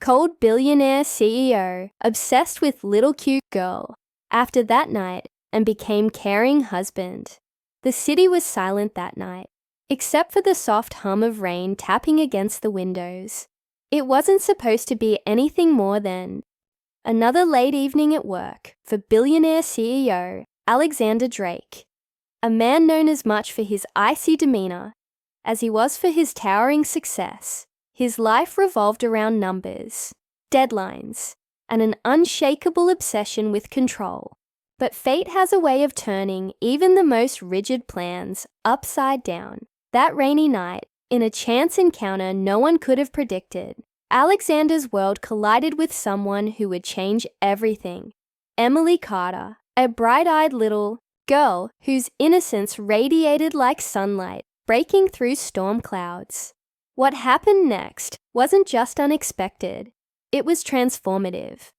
Cold billionaire CEO, obsessed with little cute girl. After that night, and became caring husband. The city was silent that night, except for the soft hum of rain tapping against the windows. It wasn't supposed to be anything more than another late evening at work for billionaire CEO Alexander Drake, a man known as much for his icy demeanor as he was for his towering success. His life revolved around numbers, deadlines, and an unshakable obsession with control. But fate has a way of turning even the most rigid plans upside down. That rainy night, in a chance encounter no one could have predicted, Alexander's world collided with someone who would change everything. Emily Carter, a bright-eyed little girl whose innocence radiated like sunlight, breaking through storm clouds. What happened next wasn't just unexpected, it was transformative.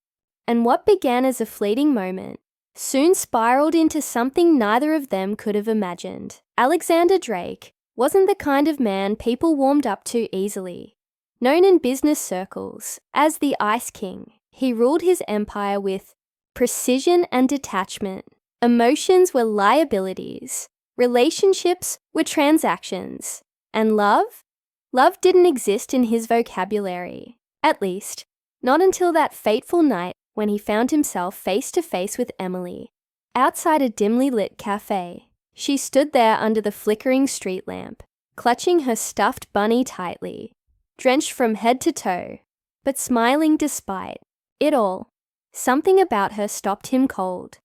And what began as a fleeting moment soon spiraled into something neither of them could have imagined. Alexander Drake wasn't the kind of man people warmed up to easily. Known in business circles as the Ice King, he ruled his empire with precision and detachment. Emotions were liabilities, relationships were transactions, and love? Love didn't exist in his vocabulary. At least, not until that fateful night when he found himself face to face with Emily. Outside a dimly lit cafe, she stood there under the flickering street lamp, clutching her stuffed bunny tightly, drenched from head to toe, but smiling despite it all. Something about her stopped him cold,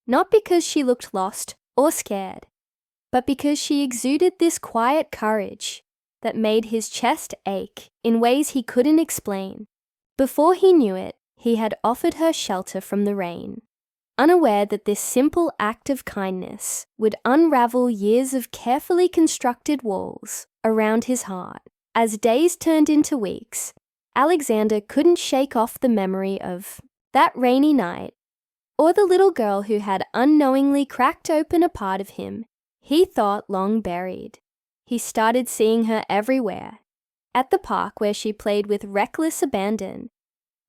not because she looked lost or scared, but because she exuded this quiet courage that made his chest ache in ways he couldn't explain. Before he knew it, he had offered her shelter from the rain, unaware that this simple act of kindness would unravel years of carefully constructed walls around his heart. As days turned into weeks, Alexander couldn't shake off the memory of that rainy night, or the little girl who had unknowingly cracked open a part of him he thought long buried. He started seeing her everywhere, at the park where she played with reckless abandon,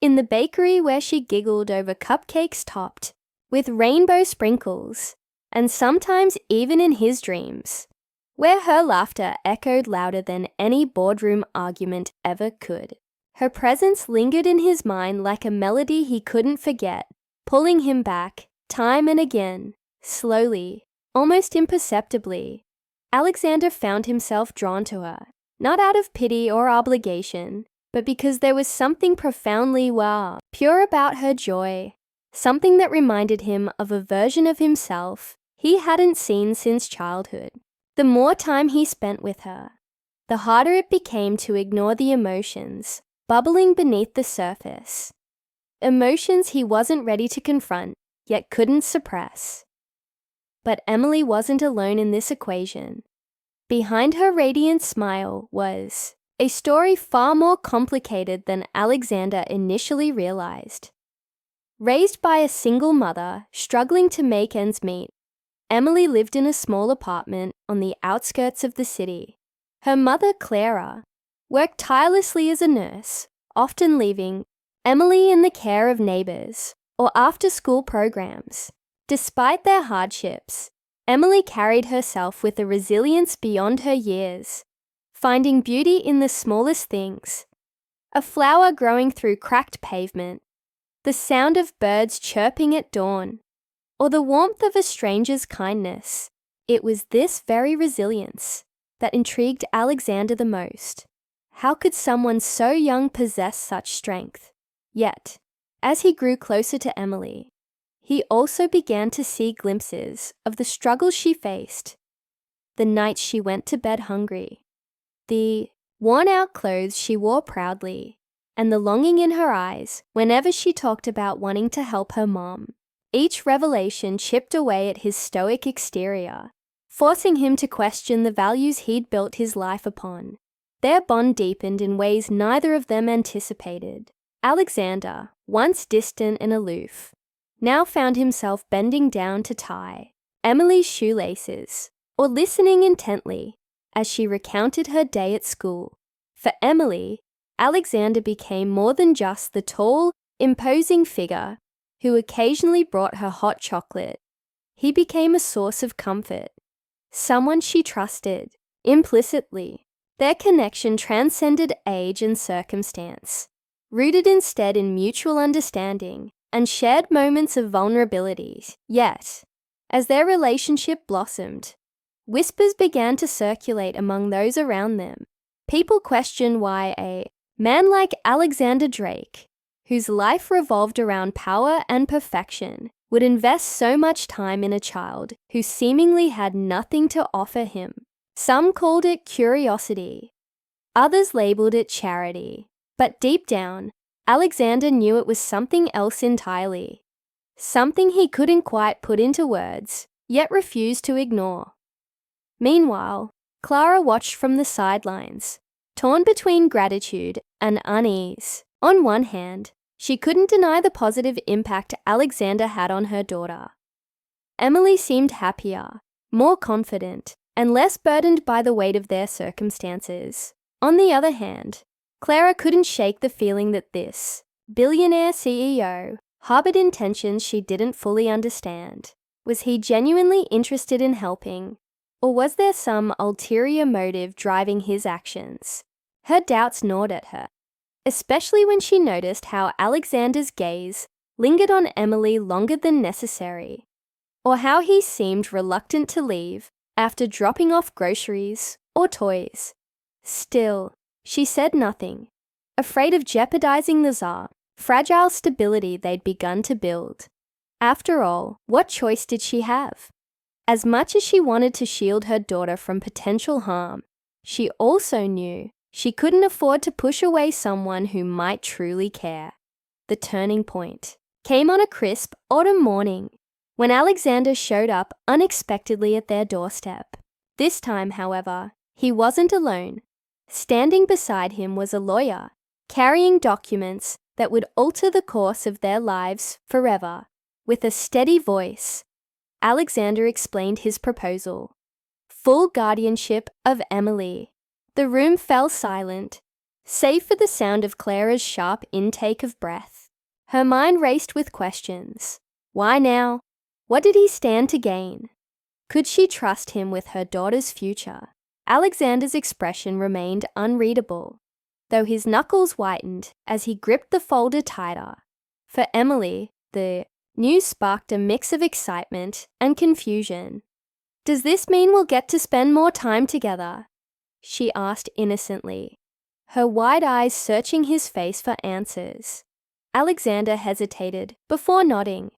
in the bakery where she giggled over cupcakes topped with rainbow sprinkles, and sometimes even in his dreams, where her laughter echoed louder than any boardroom argument ever could. Her presence lingered in his mind like a melody he couldn't forget, pulling him back time and again, slowly, almost imperceptibly. Alexander found himself drawn to her, not out of pity or obligation, but because there was something profoundly pure about her joy, something that reminded him of a version of himself he hadn't seen since childhood. The more time he spent with her, the harder it became to ignore the emotions bubbling beneath the surface. Emotions he wasn't ready to confront, yet couldn't suppress. But Emily wasn't alone in this equation. Behind her radiant smile was a story far more complicated than Alexander initially realized. Raised by a single mother struggling to make ends meet, Emily lived in a small apartment on the outskirts of the city. Her mother, Clara, worked tirelessly as a nurse, often leaving Emily in the care of neighbors or after-school programs. Despite their hardships, Emily carried herself with a resilience beyond her years, finding beauty in the smallest things. A flower growing through cracked pavement, the sound of birds chirping at dawn, or the warmth of a stranger's kindness. It was this very resilience that intrigued Alexander the most. How could someone so young possess such strength? Yet, as he grew closer to Emily, he also began to see glimpses of the struggles she faced, the nights she went to bed hungry, the worn-out clothes she wore proudly, and the longing in her eyes whenever she talked about wanting to help her mom. Each revelation chipped away at his stoic exterior, forcing him to question the values he'd built his life upon. Their bond deepened in ways neither of them anticipated. Alexander, once distant and aloof, now found himself bending down to tie Emily's shoelaces or listening intently as she recounted her day at school. For Emily, Alexander became more than just the tall, imposing figure who occasionally brought her hot chocolate. He became a source of comfort, someone she trusted, implicitly. Their connection transcended age and circumstance, rooted instead in mutual understanding and shared moments of vulnerability. Yet, as their relationship blossomed, whispers began to circulate among those around them. People questioned why a man like Alexander Drake, whose life revolved around power and perfection, would invest so much time in a child who seemingly had nothing to offer him. Some called it curiosity. Others labeled it charity. But deep down, Alexander knew it was something else entirely. Something he couldn't quite put into words, yet refused to ignore. Meanwhile, Clara watched from the sidelines, torn between gratitude and unease. On one hand, she couldn't deny the positive impact Alexander had on her daughter. Emily seemed happier, more confident, and less burdened by the weight of their circumstances. On the other hand, Clara couldn't shake the feeling that this billionaire CEO harbored intentions she didn't fully understand. Was he genuinely interested in helping, or was there some ulterior motive driving his actions? Her doubts gnawed at her, especially when she noticed how Alexander's gaze lingered on Emily longer than necessary, or how he seemed reluctant to leave after dropping off groceries or toys. Still, she said nothing, afraid of jeopardizing the fragile stability they'd begun to build. After all, what choice did she have? As much as she wanted to shield her daughter from potential harm, she also knew she couldn't afford to push away someone who might truly care. The turning point came on a crisp autumn morning when Alexander showed up unexpectedly at their doorstep. This time, however, he wasn't alone. Standing beside him was a lawyer, carrying documents that would alter the course of their lives forever. With a steady voice, Alexander explained his proposal: full guardianship of Emily. The room fell silent, save for the sound of Clara's sharp intake of breath. Her mind raced with questions. Why now? What did he stand to gain? Could she trust him with her daughter's future? Alexander's expression remained unreadable, though his knuckles whitened as he gripped the folder tighter. For Emily, the news sparked a mix of excitement and confusion. Does this mean we'll get to spend more time together? She asked innocently, her wide eyes searching his face for answers. Alexander hesitated before nodding,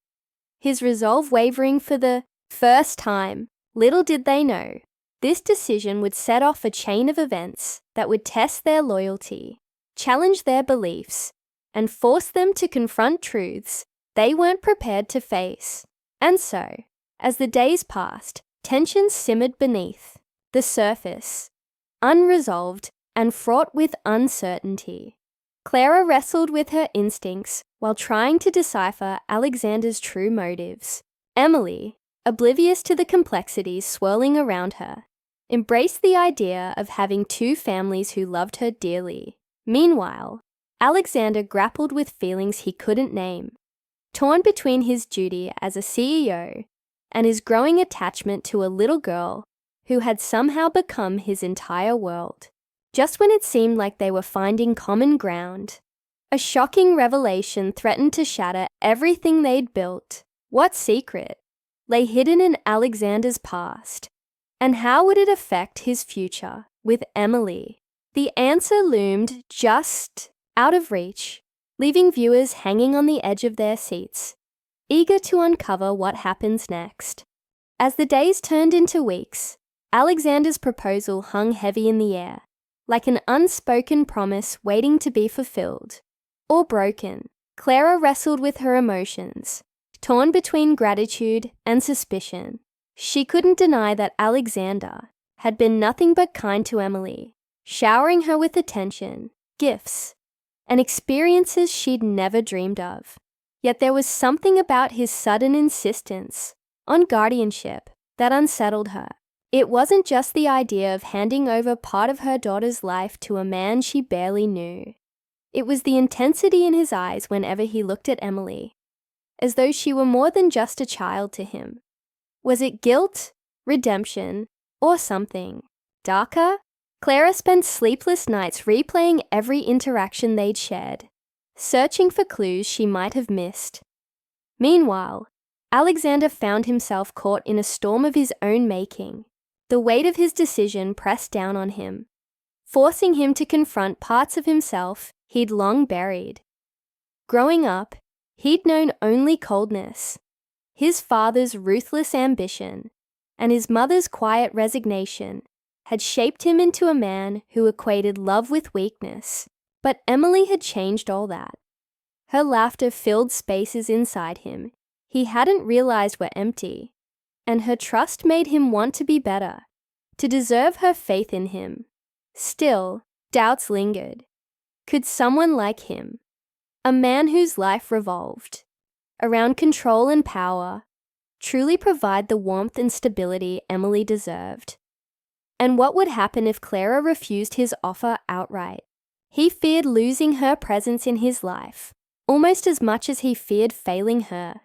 his resolve wavering for the first time. Little did they know, this decision would set off a chain of events that would test their loyalty, challenge their beliefs, and force them to confront truths they weren't prepared to face. And so, as the days passed, tensions simmered beneath the surface, unresolved and fraught with uncertainty. Clara wrestled with her instincts while trying to decipher Alexander's true motives. Emily, oblivious to the complexities swirling around her, embraced the idea of having two families who loved her dearly. Meanwhile, Alexander grappled with feelings he couldn't name, torn between his duty as a CEO and his growing attachment to a little girl who had somehow become his entire world. Just when it seemed like they were finding common ground, a shocking revelation threatened to shatter everything they'd built. What secret lay hidden in Alexander's past, and how would it affect his future with Emily? The answer loomed just out of reach, leaving viewers hanging on the edge of their seats, eager to uncover what happens next. As the days turned into weeks, Alexander's proposal hung heavy in the air, like an unspoken promise waiting to be fulfilled or broken. Clara wrestled with her emotions, torn between gratitude and suspicion. She couldn't deny that Alexander had been nothing but kind to Emily, showering her with attention, gifts, and experiences she'd never dreamed of. Yet there was something about his sudden insistence on guardianship that unsettled her. It wasn't just the idea of handing over part of her daughter's life to a man she barely knew. It was the intensity in his eyes whenever he looked at Emily, as though she were more than just a child to him. Was it guilt, redemption, or something darker? Clara spent sleepless nights replaying every interaction they'd shared, searching for clues she might have missed. Meanwhile, Alexander found himself caught in a storm of his own making. The weight of his decision pressed down on him, forcing him to confront parts of himself he'd long buried. Growing up, he'd known only coldness. His father's ruthless ambition and his mother's quiet resignation had shaped him into a man who equated love with weakness. But Emily had changed all that. Her laughter filled spaces inside him he hadn't realized were empty, and her trust made him want to be better, to deserve her faith in him. Still, doubts lingered. Could someone like him, a man whose life revolved around control and power, truly provide the warmth and stability Emily deserved? And what would happen if Clara refused his offer outright? He feared losing her presence in his life, almost as much as he feared failing her.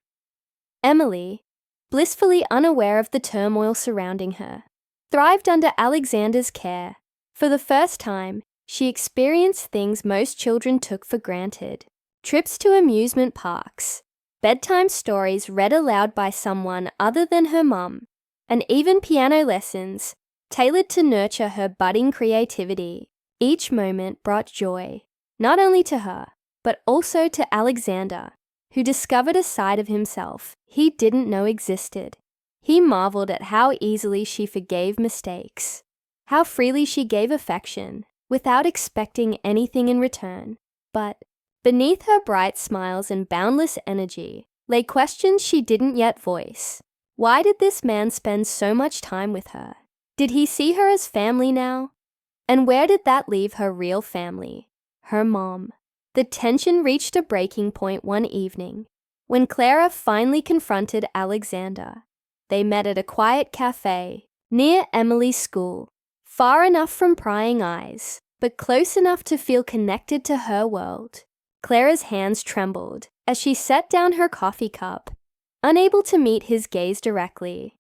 Emily, blissfully unaware of the turmoil surrounding her, thrived under Alexander's care. For the first time, she experienced things most children took for granted: trips to amusement parks, bedtime stories read aloud by someone other than her mum, and even piano lessons tailored to nurture her budding creativity. Each moment brought joy, not only to her, but also to Alexander, who discovered a side of himself he didn't know existed. He marveled at how easily she forgave mistakes, how freely she gave affection, without expecting anything in return. But beneath her bright smiles and boundless energy lay questions she didn't yet voice. Why did this man spend so much time with her? Did he see her as family now? And where did that leave her real family, her mom? The tension reached a breaking point one evening, when Clara finally confronted Alexander. They met at a quiet cafe near Emily's school, far enough from prying eyes, but close enough to feel connected to her world. Clara's hands trembled as she set down her coffee cup, unable to meet his gaze directly.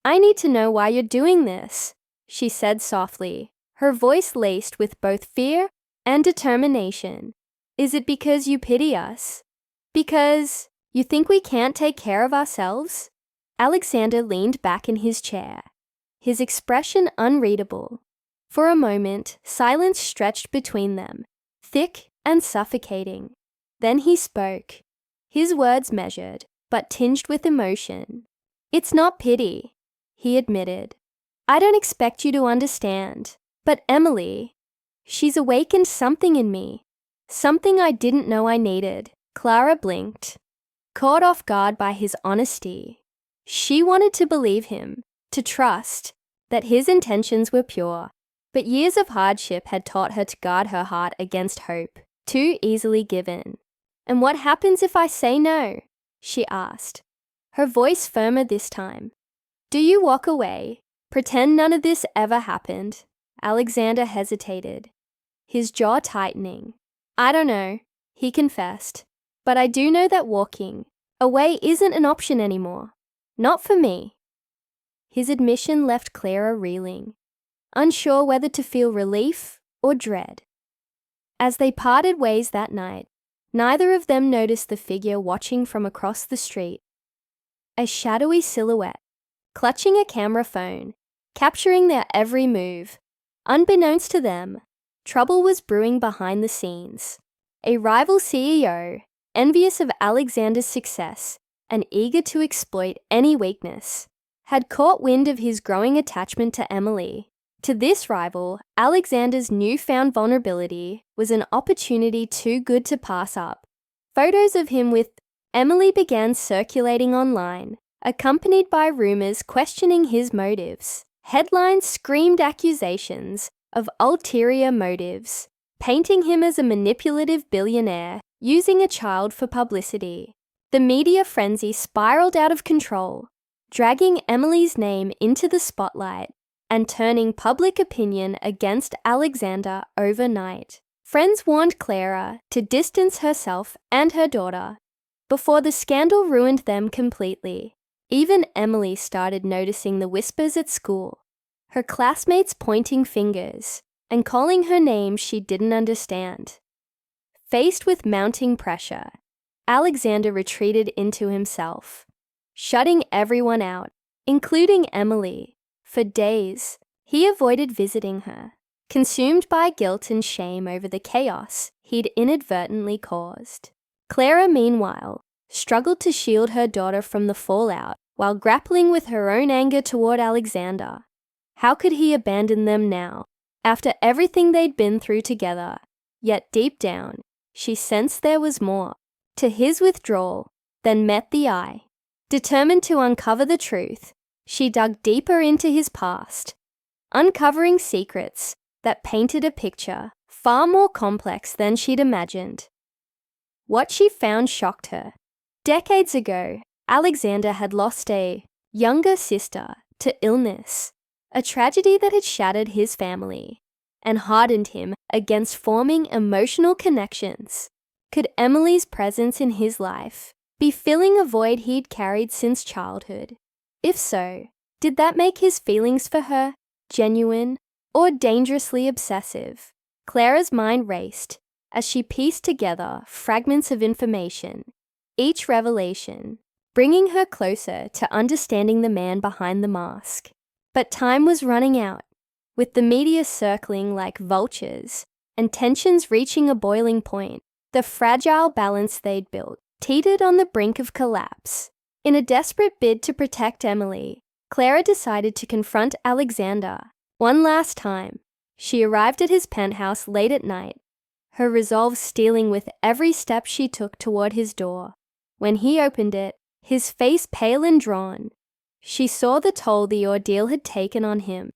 "I need to know why you're doing this," she said softly, her voice laced with both fear and determination. "Is it because you pity us? Because you think we can't take care of ourselves?" Alexander leaned back in his chair, his expression unreadable. For a moment, silence stretched between them, thick and suffocating. Then he spoke, his words measured, but tinged with emotion. "It's not pity," he admitted. "I don't expect you to understand. But Emily, she's awakened something in me. Something I didn't know I needed." Clara blinked, caught off guard by his honesty. She wanted to believe him, to trust that his intentions were pure. But years of hardship had taught her to guard her heart against hope, too easily given. "And what happens if I say no?" she asked, her voice firmer this time. "Do you walk away, pretend none of this ever happened?" Alexander hesitated, his jaw tightening. "I don't know," he confessed, "but I do know that walking away isn't an option anymore. Not for me." His admission left Clara reeling, unsure whether to feel relief or dread. As they parted ways that night, neither of them noticed the figure watching from across the street. A shadowy silhouette, clutching a camera phone, capturing their every move. Unbeknownst to them, trouble was brewing behind the scenes. A rival CEO, envious of Alexander's success and eager to exploit any weakness, had caught wind of his growing attachment to Emily. To this rival, Alexander's newfound vulnerability was an opportunity too good to pass up. Photos of him with Emily began circulating online, accompanied by rumors questioning his motives. Headlines screamed accusations of ulterior motives, painting him as a manipulative billionaire using a child for publicity. The media frenzy spiraled out of control, dragging Emily's name into the spotlight and turning public opinion against Alexander overnight. Friends warned Clara to distance herself and her daughter before the scandal ruined them completely. Even Emily started noticing the whispers at school, her classmates pointing fingers and calling her names she didn't understand. Faced with mounting pressure, Alexander retreated into himself, shutting everyone out, including Emily. For days, he avoided visiting her, consumed by guilt and shame over the chaos he'd inadvertently caused. Clara, meanwhile, struggled to shield her daughter from the fallout while grappling with her own anger toward Alexander. How could he abandon them now, after everything they'd been through together? Yet deep down, she sensed there was more to his withdrawal than met the eye. Determined to uncover the truth, she dug deeper into his past, uncovering secrets that painted a picture far more complex than she'd imagined. What she found shocked her. Decades ago, Alexander had lost a younger sister to illness, a tragedy that had shattered his family and hardened him against forming emotional connections. Could Emily's presence in his life be filling a void he'd carried since childhood? If so, did that make his feelings for her genuine or dangerously obsessive? Clara's mind raced as she pieced together fragments of information, each revelation bringing her closer to understanding the man behind the mask. But time was running out, with the media circling like vultures and tensions reaching a boiling point. The fragile balance they'd built teetered on the brink of collapse. In a desperate bid to protect Emily, Clara decided to confront Alexander one last time. She arrived at his penthouse late at night, her resolve stealing with every step she took toward his door. When he opened it, his face pale and drawn, she saw the toll the ordeal had taken on him.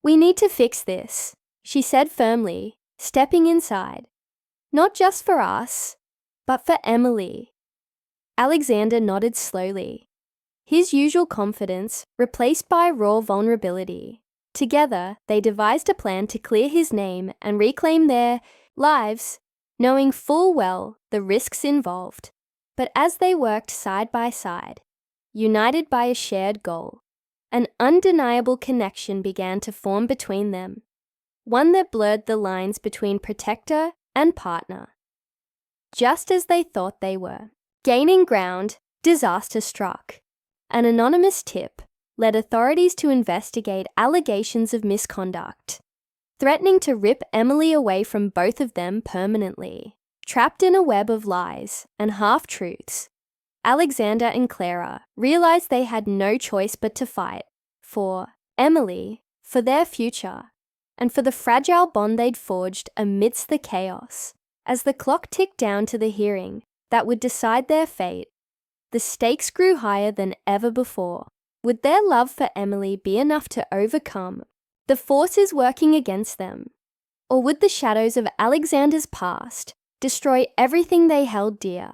"We need to fix this," she said firmly, stepping inside. "Not just for us, but for Emily." Alexander nodded slowly, his usual confidence replaced by raw vulnerability. Together, they devised a plan to clear his name and reclaim their lives, knowing full well the risks involved. But as they worked side by side, united by a shared goal, an undeniable connection began to form between them, one that blurred the lines between protector and partner. Just as they thought they were gaining ground, disaster struck. An anonymous tip led authorities to investigate allegations of misconduct, threatening to rip Emily away from both of them permanently. Trapped in a web of lies and half-truths, Alexander and Clara realized they had no choice but to fight for Emily, for their future, and for the fragile bond they'd forged amidst the chaos. As the clock ticked down to the hearing that would decide their fate, the stakes grew higher than ever before. Would their love for Emily be enough to overcome the forces working against them? Or would the shadows of Alexander's past destroy everything they held dear?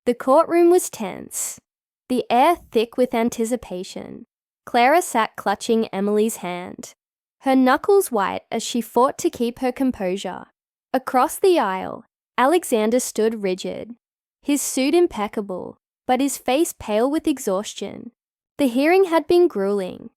The courtroom was tense, the air thick with anticipation. Clara sat clutching Emily's hand, her knuckles white as she fought to keep her composure. Across the aisle, Alexander stood rigid, his suit impeccable, but his face pale with exhaustion. The hearing had been grueling.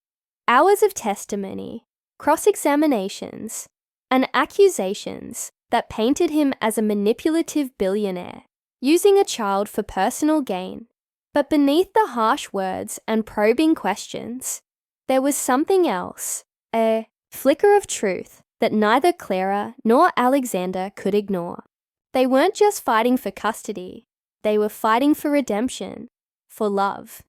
Hours of testimony, cross-examinations, and accusations that painted him as a manipulative billionaire, using a child for personal gain. But beneath the harsh words and probing questions, there was something else, a flicker of truth that neither Clara nor Alexander could ignore. They weren't just fighting for custody, they were fighting for redemption, for love,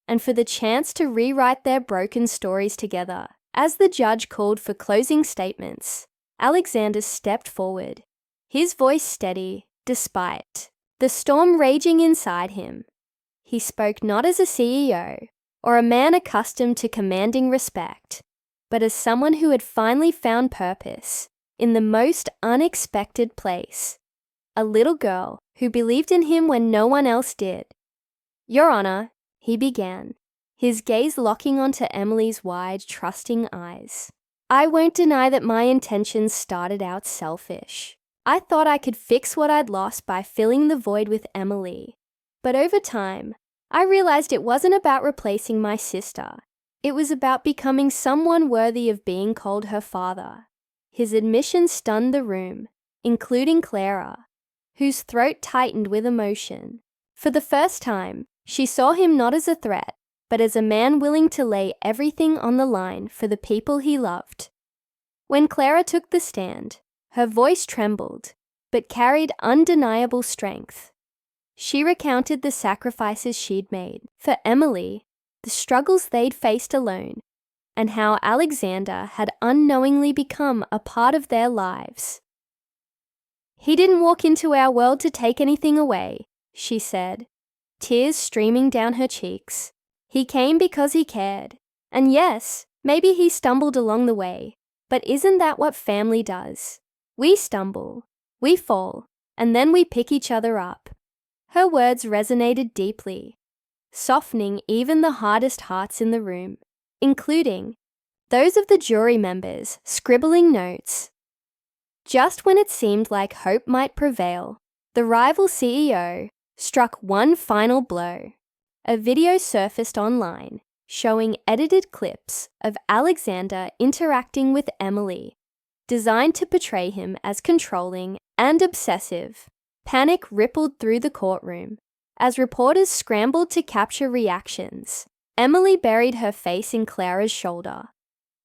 and for the chance to rewrite their broken stories together. As the judge called for closing statements, Alexander stepped forward, his voice steady despite the storm raging inside him. He spoke not as a CEO or a man accustomed to commanding respect, but as someone who had finally found purpose in the most unexpected place. A little girl who believed in him when no one else did. "Your Honor," he began, his gaze locking onto Emily's wide, trusting eyes. "I won't deny that my intentions started out selfish. I thought I could fix what I'd lost by filling the void with Emily. But over time, I realized it wasn't about replacing my sister. It was about becoming someone worthy of being called her father. His admission stunned the room, including Clara, whose throat tightened with emotion. For the first time, she saw him not as a threat, but as a man willing to lay everything on the line for the people he loved. When Clara took the stand, her voice trembled, but carried undeniable strength. She recounted the sacrifices she'd made for Emily, the struggles they'd faced alone, and how Alexander had unknowingly become a part of their lives. "He didn't walk into our world to take anything away," she said, tears streaming down her cheeks. "He came because he cared. And yes, maybe he stumbled along the way, but isn't that what family does? We stumble, we fall, and then we pick each other up." Her words resonated deeply, softening even the hardest hearts in the room, including those of the jury members scribbling notes. Just when it seemed like hope might prevail, the rival CEO struck one final blow. A video surfaced online showing edited clips of Alexander interacting with Emily, designed to portray him as controlling and obsessive. Panic rippled through the courtroom as reporters scrambled to capture reactions. Emily buried her face in Clara's shoulder,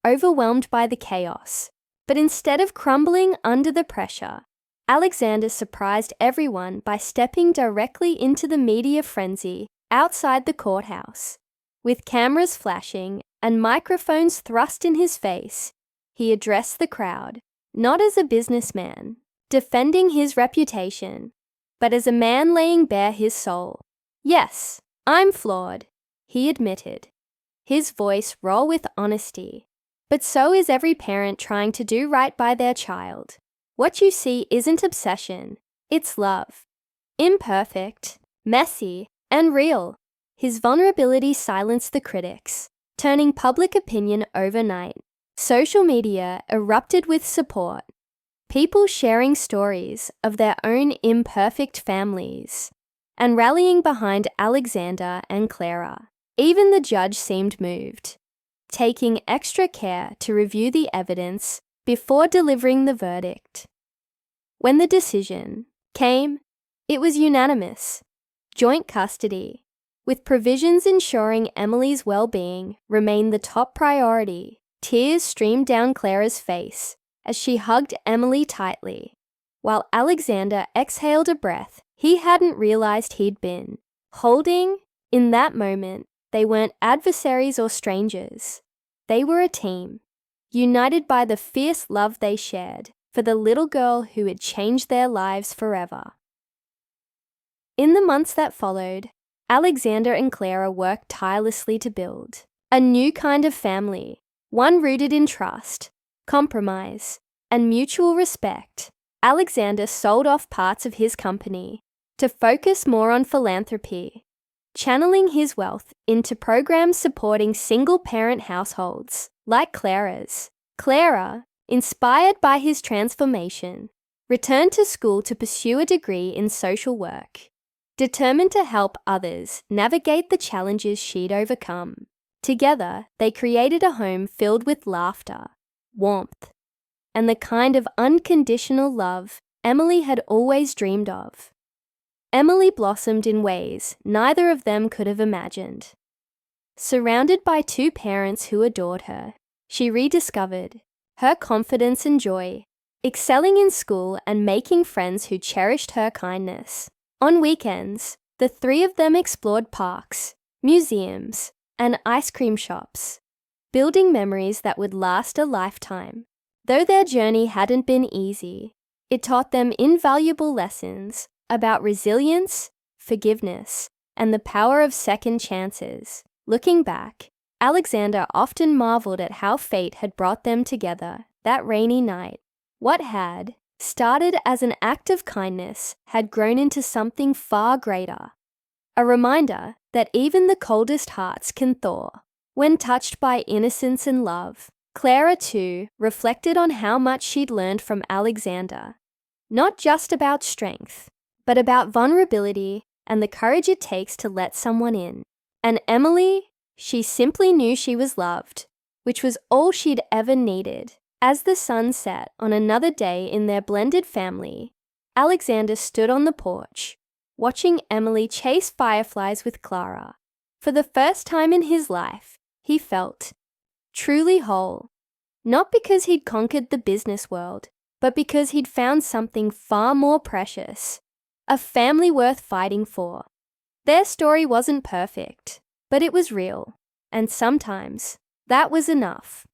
overwhelmed by the chaos. But instead of crumbling under the pressure, Alexander surprised everyone by stepping directly into the media frenzy outside the courthouse. With cameras flashing and microphones thrust in his face, he addressed the crowd, not as a businessman, defending his reputation, but as a man laying bare his soul. "Yes, I'm flawed," he admitted, his voice raw with honesty. "But so is every parent trying to do right by their child. What you see isn't obsession, it's love. Imperfect, messy, and real." His vulnerability silenced the critics, turning public opinion overnight. Social media erupted with support, people sharing stories of their own imperfect families and rallying behind Alexander and Clara. Even the judge seemed moved, taking extra care to review the evidence before delivering the verdict. When the decision came, it was unanimous: joint custody, with provisions ensuring Emily's well-being remained the top priority. Tears streamed down Clara's face as she hugged Emily tightly, while Alexander exhaled a breath he hadn't realized he'd been holding. In that moment, they weren't adversaries or strangers. They were a team, united by the fierce love they shared for the little girl who had changed their lives forever. In the months that followed, Alexander and Clara worked tirelessly to build a new kind of family, one rooted in trust, compromise, and mutual respect. Alexander sold off parts of his company to focus more on philanthropy, channeling his wealth into programs supporting single-parent households like Clara's. Clara, inspired by his transformation, returned to school to pursue a degree in social work, determined to help others navigate the challenges she'd overcome. Together, they created a home filled with laughter, warmth, and the kind of unconditional love Emily had always dreamed of. Emily blossomed in ways neither of them could have imagined. Surrounded by two parents who adored her, she rediscovered her confidence and joy, excelling in school and making friends who cherished her kindness. On weekends, the three of them explored parks, museums, and ice cream shops, building memories that would last a lifetime. Though their journey hadn't been easy, it taught them invaluable lessons about resilience, forgiveness, and the power of second chances. Looking back, Alexander often marveled at how fate had brought them together that rainy night. What had started as an act of kindness had grown into something far greater. A reminder that even the coldest hearts can thaw when touched by innocence and love. Clara, too, reflected on how much she'd learned from Alexander. Not just about strength, but about vulnerability and the courage it takes to let someone in. And Emily, she simply knew she was loved, which was all she'd ever needed. As the sun set on another day in their blended family, Alexander stood on the porch, watching Emily chase fireflies with Clara. For the first time in his life, he felt truly whole. Not because he'd conquered the business world, but because he'd found something far more precious, a family worth fighting for. Their story wasn't perfect, but it was real, and sometimes that was enough.